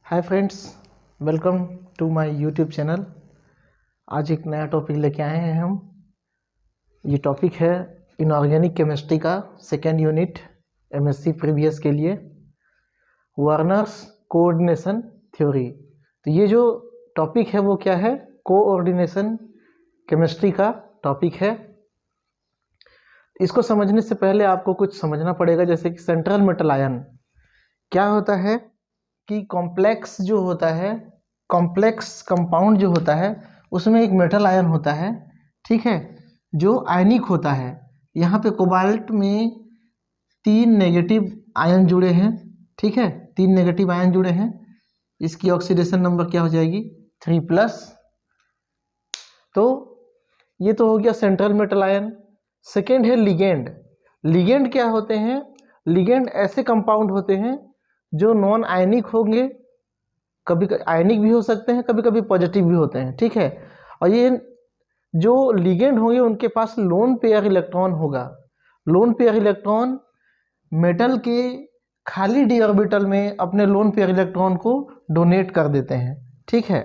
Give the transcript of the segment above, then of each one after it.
Hi friends, welcome to my YouTube channel. आज एक नया टॉपिक लेके आए हैं हम। ये टॉपिक है इनऑर्गेनिक केमिस्ट्री का सेकेंड यूनिट एमएससी प्रीवियस के लिए, वर्नर्स कोऑर्डिनेशन थ्योरी। तो ये जो टॉपिक है वो क्या है? कोऑर्डिनेशन केमिस्ट्री का टॉपिक है। इसको समझने से पहले आपको कुछ समझना पड़ेगा, जैसे कि सेंट्रल मेटल आयन क्या होता है कि कॉम्प्लेक्स जो होता है, कॉम्प्लेक्स कंपाउंड जो होता है उसमें एक मेटल आयन होता है, ठीक है, जो आयनिक होता है। यहाँ पे कोबाल्ट में 3 नेगेटिव आयन जुड़े हैं, ठीक है, 3 नेगेटिव आयन जुड़े हैं। इसकी ऑक्सीडेशन नंबर क्या हो जाएगी? 3+। तो ये तो हो गया सेंट्रल मेटल आयन। सेकेंड है लिगेंड। लिगेंड क्या होते हैं? लिगेंड ऐसे कंपाउंड होते हैं जो नॉन आयनिक होंगे, कभी आयनिक भी हो सकते हैं, कभी कभी पॉजिटिव भी होते हैं, ठीक है। और ये जो लिगेंड होंगे उनके पास लोन पेयर इलेक्ट्रॉन होगा। लोन पेयर इलेक्ट्रॉन मेटल के खाली डी ऑर्बिटल में अपने लोन पेयर इलेक्ट्रॉन को डोनेट कर देते हैं, ठीक है।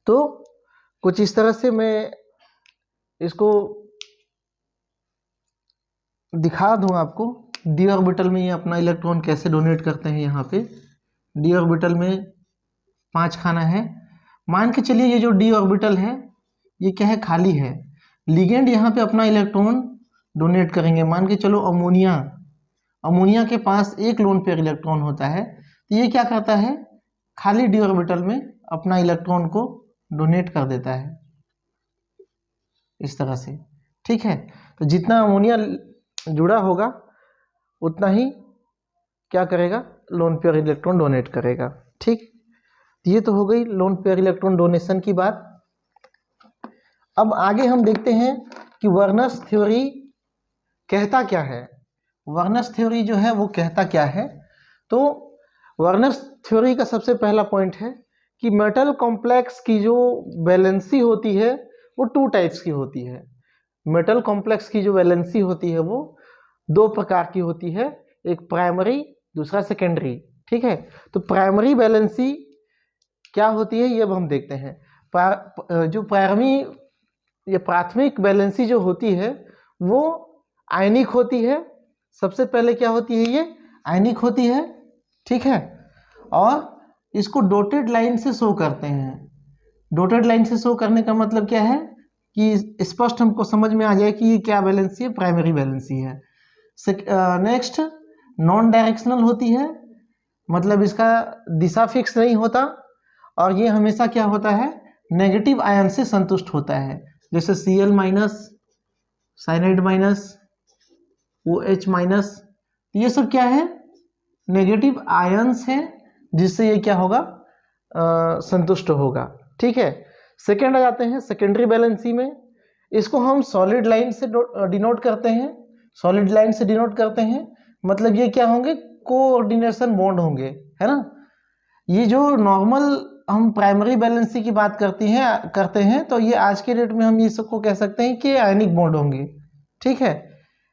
तो कुछ इस तरह से मैं इसको दिखा दूं आपको। डी ऑर्बिटल में ये अपना इलेक्ट्रॉन कैसे डोनेट करते हैं। यहाँ पे डी ऑर्बिटल में 5 खाना है। मान के चलिए ये जो डी ऑर्बिटल है ये क्या है? खाली है। लिगेंड यहाँ पे अपना इलेक्ट्रॉन डोनेट करेंगे। मान के चलो अमोनिया, अमोनिया के पास एक लोन पेयर इलेक्ट्रॉन होता है, तो ये क्या करता है? खाली डी ऑर्बिटल में अपना इलेक्ट्रॉन को डोनेट कर देता है इस तरह से, ठीक है। तो जितना अमोनिया जुड़ा होगा उतना ही क्या करेगा? लोन पेयर इलेक्ट्रॉन डोनेट करेगा, ठीक। ये तो हो गई लोन पेयर इलेक्ट्रॉन डोनेशन की बात। अब आगे हम देखते हैं कि वर्नर्स थ्योरी कहता क्या है। वर्नर्स थ्योरी जो है वो कहता क्या है? तो वर्नर्स थ्योरी का सबसे पहला पॉइंट है कि मेटल कॉम्प्लेक्स की जो वैलेंसी होती है वो 2 टाइप्स की होती है। मेटल कॉम्प्लेक्स की जो वैलेंसी होती है वो 2 प्रकार की होती है, एक प्राइमरी, दूसरा सेकेंडरी, ठीक है। तो प्राइमरी वैलेंसी क्या होती है ये अब हम देखते हैं। जो प्राथमिक वैलेंसी जो होती है वो आयनिक होती है। सबसे पहले क्या होती है? ये आयनिक होती है, ठीक है। और इसको डॉटेड लाइन से शो करते हैं। डॉटेड लाइन से शो करने का मतलब क्या है कि स्पष्ट हमको समझ में आ जाए कि ये क्या वैलेंसी है, प्राइमरी वैलेंसी है। नेक्स्ट नॉन डायरेक्शनल होती है, मतलब इसका दिशा फिक्स नहीं होता और ये हमेशा क्या होता है? नेगेटिव आयन से संतुष्ट होता है, जैसे Cl-, साइनाइड-, OH-। ये सब क्या है? नेगेटिव आयन्स हैं जिससे ये क्या होगा? संतुष्ट होगा, ठीक है। सेकेंड आ जाते हैं सेकेंडरी वैलेंसी में। इसको हम सॉलिड लाइन से डिनोट करते हैं। सॉलिड लाइन से डिनोट करते हैं मतलब ये क्या होंगे? कोऑर्डिनेशन बॉन्ड होंगे, है ना। ये जो नॉर्मल हम प्राइमरी वैलेंसी की बात करते हैं तो ये आज के डेट में हम ये सबको कह सकते हैं कि आयनिक बॉन्ड होंगे, ठीक है,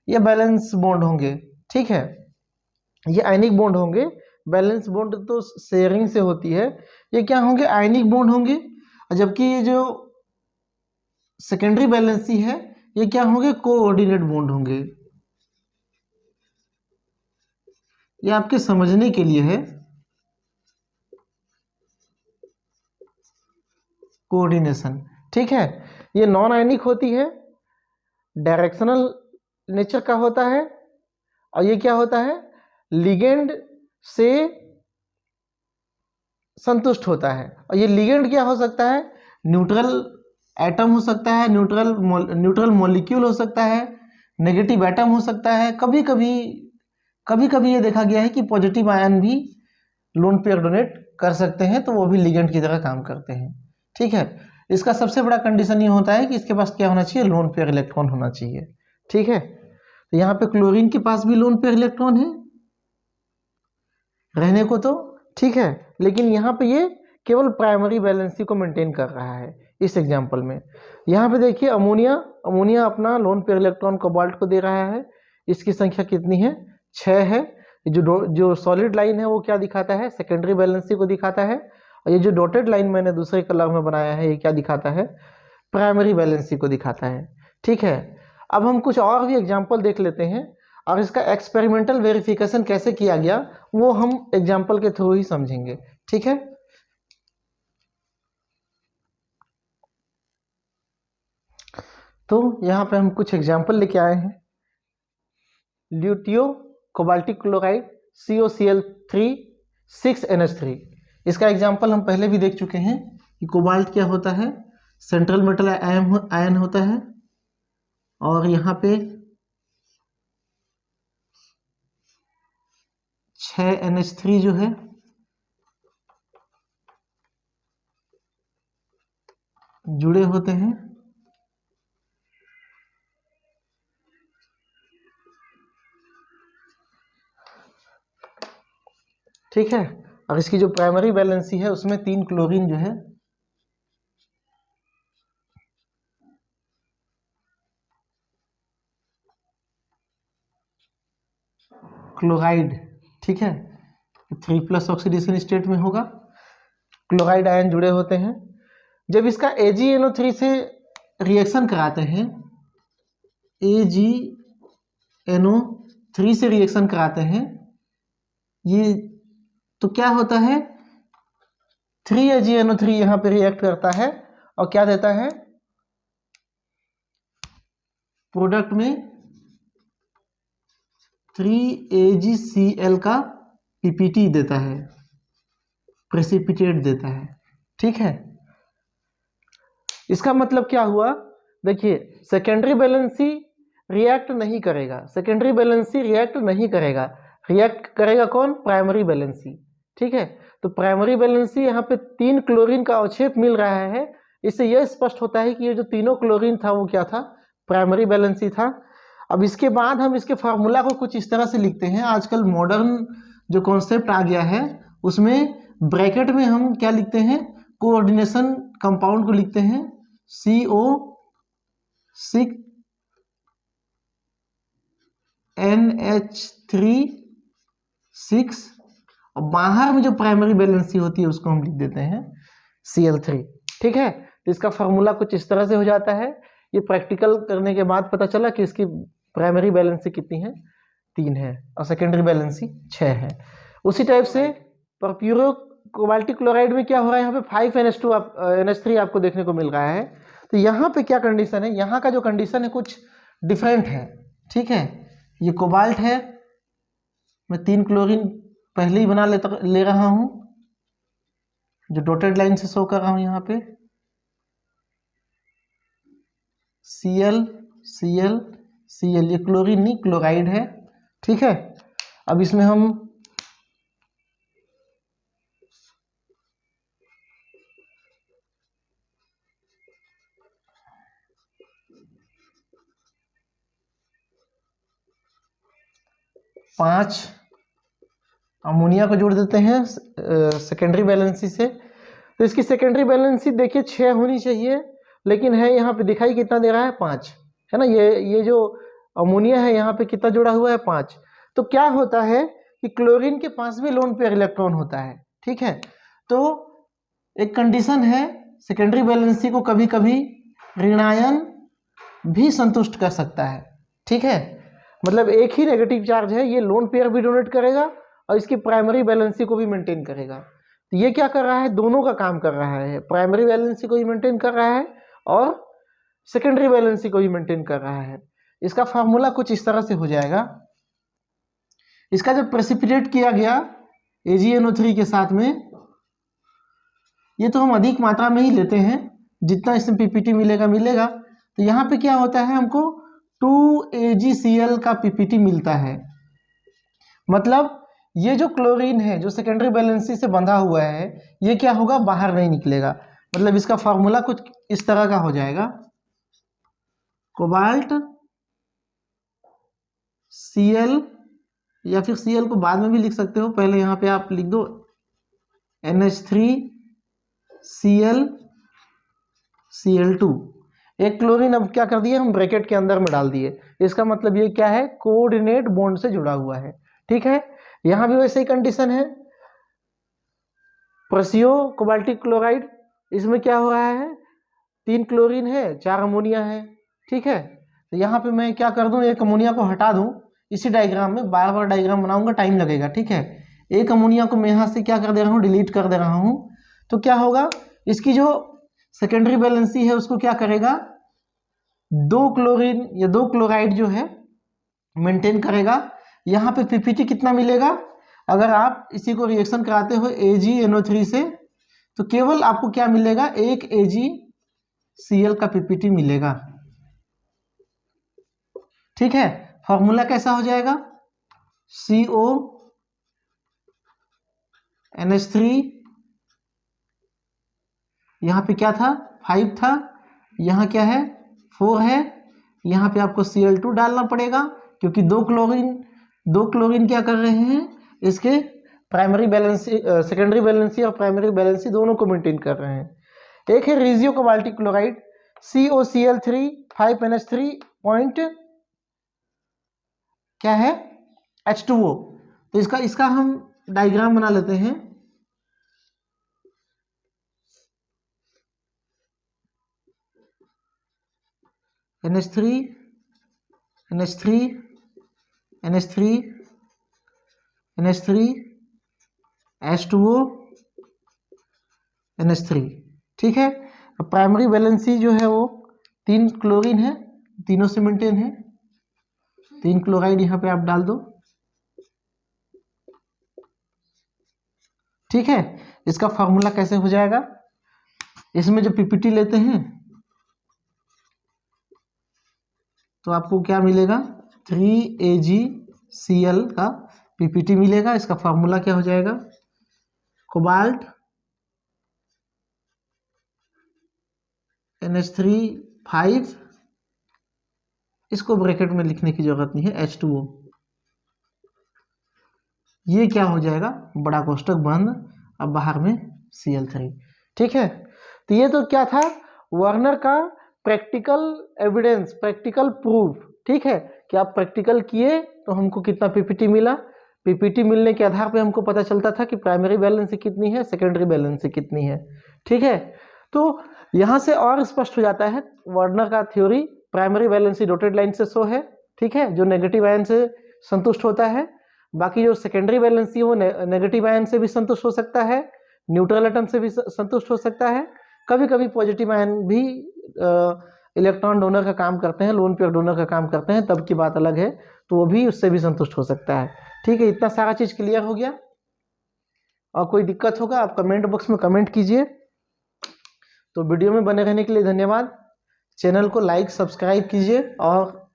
ये बैलेंस बॉन्ड होंगे, ठीक है। ये आयनिक बॉन्ड होंगे। बैलेंस बॉन्ड तो शेयरिंग से होती है, ये क्या होंगे? आयनिक बॉन्ड होंगे। जबकि ये जो सेकेंडरी वैलेंसी है ये क्या होंगे? कोऑर्डिनेट बॉन्ड होंगे। ये आपके समझने के लिए है, कोऑर्डिनेशन, ठीक है। ये नॉन आयनिक होती है, डायरेक्शनल नेचर का होता है और ये क्या होता है? लिगेंड से संतुष्ट होता है। और ये लिगेंड क्या हो सकता है? न्यूट्रल एटम हो सकता है, न्यूट्रल मॉलिक्यूल हो सकता है, नेगेटिव एटम हो सकता है। कभी कभी ये देखा गया है कि पॉजिटिव आयन भी लोन पेयर डोनेट कर सकते हैं, तो वो भी लिगेंड की तरह काम करते हैं, ठीक है। इसका सबसे बड़ा कंडीशन ये होता है कि इसके पास क्या होना चाहिए? लोन पेयर इलेक्ट्रॉन होना चाहिए, ठीक है। तो यहाँ पे क्लोरीन के पास भी लोन पेयर इलेक्ट्रॉन है रहने को तो, ठीक है, लेकिन यहाँ पे ये केवल प्राइमरी वैलेंसी को मेंटेन कर रहा है इस एग्जांपल में। यहाँ पे देखिए अमोनिया अपना लोन पेयर इलेक्ट्रॉन कोबाल्ट को दे रहा है। इसकी संख्या कितनी है? 6 है। जो सॉलिड लाइन है वो क्या दिखाता है, सेकेंडरी वैलेंसी को दिखाता है, और ये जो डॉटेड लाइन मैंने दूसरे कलर में बनाया है ये क्या दिखाता है, प्राइमरी वैलेंसी को दिखाता है। ठीक है, अब हम कुछ और भी एग्जाम्पल देख लेते हैं और इसका एक्सपेरिमेंटल वेरिफिकेशन कैसे किया गया वो हम एग्जाम्पल के थ्रू ही समझेंगे। ठीक है, तो यहाँ पे हम कुछ एग्जाम्पल लेके आए हैं। ल्यूटियो कोबाल्टिक क्लोराइड COCl3 6NH3, इसका एग्जाम्पल हम पहले भी देख चुके हैं कि कोबाल्ट क्या होता है, सेंट्रल मेटल आयन होता है, और यहाँ पे 6NH3 जो है जुड़े होते हैं। ठीक है, और इसकी जो प्राइमरी वैलेंसी है उसमें 3 क्लोरीन जो है क्लोराइड, ठीक है, 3+ ऑक्सीडेशन स्टेट में होगा, क्लोराइड आयन जुड़े होते हैं। जब इसका AgNO3 से रिएक्शन कराते हैं, AgNO3 से रिएक्शन कराते हैं, ये तो क्या होता है, 3AgNO3 यहाँ पे रिएक्ट करता है और क्या देता है, प्रोडक्ट में 3AgCl का PPT देता है, प्रेसिपिटेट देता है। ठीक है, इसका मतलब क्या हुआ, देखिए सेकेंडरी वैलेंसी रिएक्ट नहीं करेगा, सेकेंडरी वैलेंसी रिएक्ट नहीं करेगा, रिएक्ट करेगा कौन, प्राइमरी वैलेंसी। ठीक है, तो प्राइमरी वैलेंसी यहाँ पे 3 क्लोरीन का अवक्षेप मिल रहा है, इससे यह स्पष्ट होता है कि ये जो तीनों क्लोरीन था वो क्या था, प्राइमरी वैलेंसी था। अब इसके बाद हम इसके फार्मूला को कुछ इस तरह से लिखते हैं, आजकल मॉडर्न जो कॉन्सेप्ट आ गया है उसमें ब्रैकेट में हम क्या लिखते हैं, कोऑर्डिनेशन कंपाउंड को लिखते हैं CO6NH3 और बाहर में जो प्राइमरी वैलेंसी होती है उसको हम लिख देते हैं Cl3। ठीक है, तो इसका फार्मूला कुछ इस तरह से हो जाता है। ये प्रैक्टिकल करने के बाद पता चला कि इसकी प्राइमरी वैलेंसी कितनी है, 3 है, और सेकेंडरी वैलेंसी 6 है। उसी टाइप से परप्यूरो कोबाल्टिक क्लोराइड में क्या हो रहा है, यहाँ पे 5NH3 आपको देखने को मिल रहा है। तो यहाँ पे क्या कंडीशन है, यहाँ का जो कंडीशन है कुछ डिफरेंट है। ठीक है, ये कोबाल्ट है, मैं 3 क्लोरीन पहले ही बना ले रहा हूँ, जो डॉटेड लाइन से शो कर रहा हूँ यहाँ पे, Cl Cl Cl, ये क्लोरीन नहीं क्लोराइड है। ठीक है, अब इसमें हम पांच अमोनिया को जोड़ देते हैं सेकेंडरी वैलेंसी से। तो इसकी सेकेंडरी वैलेंसी देखिए 6 होनी चाहिए, लेकिन है यहाँ पे दिखाई कितना दे रहा है, 5 है ना। ये जो अमोनिया है यहाँ पे कितना जुड़ा हुआ है, 5। तो क्या होता है कि क्लोरीन के पास भी लोन पेयर इलेक्ट्रॉन होता है। ठीक है, तो एक कंडीशन है, सेकेंडरी वैलेंसी को कभी कभी ऋणायन भी संतुष्ट कर सकता है। ठीक है, मतलब एक ही नेगेटिव चार्ज है, ये लोन पेयर भी डोनेट करेगा और इसकी प्राइमरी वैलेंसी को भी मेंटेन करेगा। तो ये क्या कर रहा है, दोनों का काम कर रहा है, प्राइमरी वैलेंसी को भी मेंटेन कर रहा है और सेकेंडरी वैलेंसी को भी मेंटेन कर रहा है। इसका फार्मूला कुछ इस तरह से हो जाएगा, इसका जब प्रेसिपिटेट किया गया AgNO3 के साथ में, ये तो हम अधिक मात्रा में ही लेते हैं, जितना इसमें PPT मिलेगा। तो यहाँ पे क्या होता है, हमको 2AgCl का PPT मिलता है। मतलब ये जो क्लोरीन है जो सेकेंडरी वैलेंसी से बंधा हुआ है, ये क्या होगा, बाहर नहीं निकलेगा। मतलब इसका फॉर्मूला कुछ इस तरह का हो जाएगा, कोबाल्ट Cl, या फिर Cl को बाद में भी लिख सकते हो, पहले यहाँ पे आप लिख दो NH3Cl Cl2। एक क्लोरीन अब क्या कर दिए हम, ब्रैकेट के अंदर में डाल दिए। इसका मतलब ये क्या है, कोऑर्डिनेट बॉन्ड से जुड़ा हुआ है। ठीक है, यहाँ भी वैसे ही कंडीशन है। प्रोसियो कोबाल्टिक क्लोराइड, इसमें क्या हो रहा है, 3 क्लोरीन है 4 अमोनिया है। ठीक है, तो यहाँ पे मैं क्या कर दूं, एक अमोनिया को हटा दूं। इसी डायग्राम में बार बार डायग्राम बनाऊंगा, टाइम लगेगा। ठीक है, एक अमोनिया को मैं यहाँ से क्या कर दे रहा हूँ, डिलीट कर दे रहा हूँ। तो क्या होगा, इसकी जो सेकेंडरी वैलेंसी है उसको क्या करेगा, 2 क्लोरीन या 2 क्लोराइड जो है मेंटेन करेगा। यहाँ पे पीपीटी कितना मिलेगा, अगर आप इसी को रिएक्शन कराते हो AgNO3 से, तो केवल आपको क्या मिलेगा, 1 AgCl का पीपीटी मिलेगा। ठीक है, फॉर्मूला कैसा हो जाएगा, CONH3, यहाँ पे क्या था 5 था, यहाँ क्या है 4 है, यहाँ पे आपको Cl2 डालना पड़ेगा, क्योंकि 2 क्लोरीन क्या कर रहे हैं, इसके प्राइमरी बैलेंसी, सेकेंडरी बैलेंसी और प्राइमरी बैलेंसी दोनों को मेंटेन कर रहे हैं। एक है रेजियो cobaltic chloride COCl3 5NH3 point क्या है H2O। तो इसका हम डायग्राम बना लेते हैं। NH3 NH3 NH3 NH3 H2O NH3। ठीक है, अब प्राइमरी वैलेंसी जो है वो 3 क्लोरीन है, तीनों से मेंटेन है। 3 क्लोराइड यहाँ पे आप डाल दो। ठीक है, इसका फॉर्मूला कैसे हो जाएगा, इसमें जो पीपीटी लेते हैं तो आपको क्या मिलेगा, 3AgCl का पीपीटी मिलेगा। इसका फॉर्मूला क्या हो जाएगा, कोबाल्ट NH3 5, इसको ब्रैकेट में लिखने की जरूरत नहीं है, H2O। ये क्या हो जाएगा, बड़ा कोष्टक बंद, अब बाहर में Cl3। ठीक है, तो ये तो क्या था, वार्नर का प्रैक्टिकल एविडेंस, प्रैक्टिकल प्रूफ। ठीक है, कि आप प्रैक्टिकल किए तो हमको कितना पीपीटी मिला, पीपीटी मिलने के आधार पे हमको पता चलता था कि प्राइमरी बैलेंसी कितनी है, सेकेंडरी बैलेंसी कितनी है। ठीक है, तो यहाँ से और स्पष्ट हो जाता है वार्नर का theory. Primary valency dotted line से शो है, ठीक है, जो नेगेटिव आयन से संतुष्ट होता है। बाकी जो सेकेंडरी बैलेंसी वो नेगेटिव आयन से भी संतुष्ट हो सकता है, न्यूट्रल एटम से भी संतुष्ट हो सकता है। कभी कभी पॉजिटिव आयन भी इलेक्ट्रॉन डोनर का काम करते हैं, लोन पेयर डोनर का काम करते हैं, तब की बात अलग है, तो वो भी उससे भी संतुष्ट हो सकता है। ठीक है, इतना सारा चीज क्लियर हो गया। और कोई दिक्कत होगा आप कमेंट बॉक्स में कमेंट कीजिए। तो वीडियो में बने रहने के लिए धन्यवाद। चैनल को लाइक सब्सक्राइब कीजिए और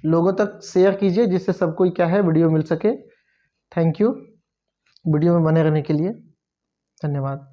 लोगों तक शेयर कीजिए, जिससे सबको क्या है वीडियो मिल सके। थैंक यू वीडियो में बने रहने के लिए, धन्यवाद।